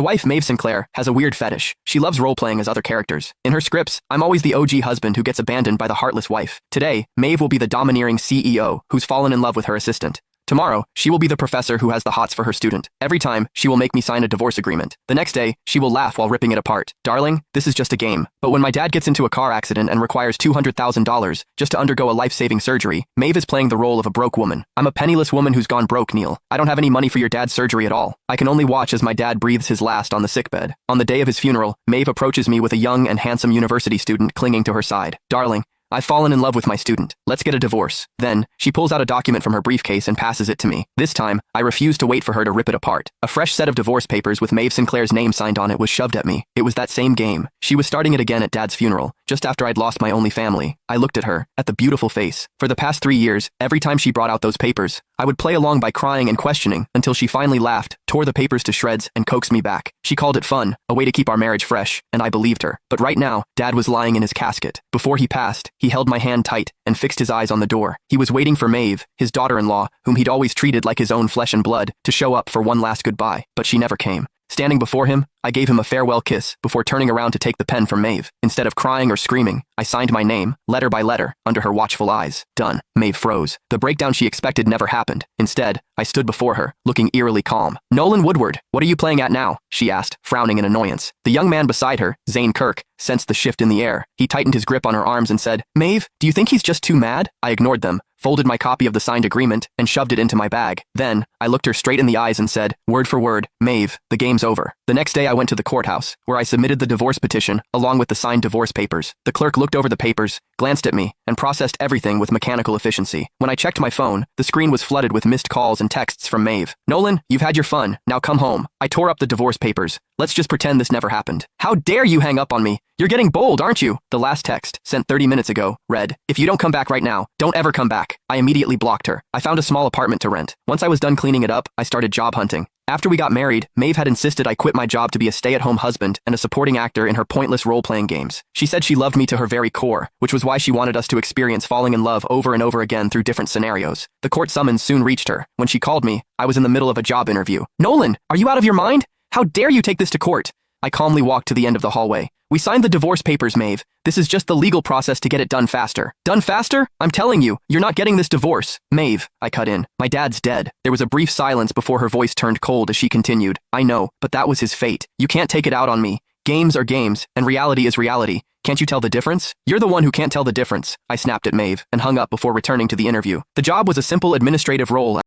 My wife, Maeve Sinclair, has a weird fetish. She loves role-playing as other characters. In her scripts, I'm always the OG husband who gets abandoned by the heartless wife. Today, Maeve will be the domineering CEO who's fallen in love with her assistant. Tomorrow, she will be the professor who has the hots for her student. Every time, she will make me sign a divorce agreement. The next day, she will laugh while ripping it apart. Darling, this is just a game. But when my dad gets into a car accident and requires $200,000 just to undergo a life-saving surgery, Maeve is playing the role of a broke woman. I'm a penniless woman who's gone broke, Neil. I don't have any money for your dad's surgery at all. I can only watch as my dad breathes his last on the sickbed. On the day of his funeral, Maeve approaches me with a young and handsome university student clinging to her side. Darling, I've fallen in love with my student. Let's get a divorce. Then, she pulls out a document from her briefcase and passes it to me. This time, I refuse to wait for her to rip it apart. A fresh set of divorce papers with Maeve Sinclair's name signed on it was shoved at me. It was that same game. She was starting it again at Dad's funeral, just after I'd lost my only family. I looked at her, at the beautiful face. For the past 3 years, every time she brought out those papers, I would play along by crying and questioning until she finally laughed, tore the papers to shreds, and coaxed me back. She called it fun, a way to keep our marriage fresh, and I believed her. But right now, Dad was lying in his casket. Before he passed, he held my hand tight and fixed his eyes on the door. He was waiting for Maeve, his daughter-in-law, whom he'd always treated like his own flesh and blood, to show up for one last goodbye. But she never came. Standing before him, I gave him a farewell kiss before turning around to take the pen from Maeve. Instead of crying or screaming, I signed my name, letter by letter, under her watchful eyes. Done. Maeve froze. The breakdown she expected never happened. Instead, I stood before her, looking eerily calm. Nolan Woodward, what are you playing at now? She asked, frowning in annoyance. The young man beside her, Zane Kirk, sensed the shift in the air. He tightened his grip on her arms and said, Maeve, do you think he's just too mad? I ignored them, folded my copy of the signed agreement, and shoved it into my bag. Then, I looked her straight in the eyes and said, word for word, Maeve, the game's over. The next day I went to the courthouse, where I submitted the divorce petition, along with the signed divorce papers. The clerk looked over the papers, glanced at me, and processed everything with mechanical efficiency. When I checked my phone, the screen was flooded with missed calls and texts from Maeve. Nolan, you've had your fun, now come home. I tore up the divorce papers. Let's just pretend this never happened. How dare you hang up on me? You're getting bold, aren't you? The last text, sent 30 minutes ago, read, if you don't come back right now, don't ever come back. I immediately blocked her. I found a small apartment to rent. Once I was done cleaning it up, I started job hunting. After we got married, Maeve had insisted I quit my job to be a stay-at-home husband and a supporting actor in her pointless role-playing games. She said she loved me to her very core, which was why she wanted us to experience falling in love over and over again through different scenarios. The court summons soon reached her. When she called me, I was in the middle of a job interview. Nolan, are you out of your mind? How dare you take this to court? I calmly walked to the end of the hallway. We signed the divorce papers, Maeve. This is just the legal process to get it done faster. Done faster? I'm telling you, you're not getting this divorce. Maeve, I cut in. My dad's dead. There was a brief silence before her voice turned cold as she continued. I know, but that was his fate. You can't take it out on me. Games are games, and reality is reality. Can't you tell the difference? You're the one who can't tell the difference. I snapped at Maeve and hung up before returning to the interview. The job was a simple administrative role.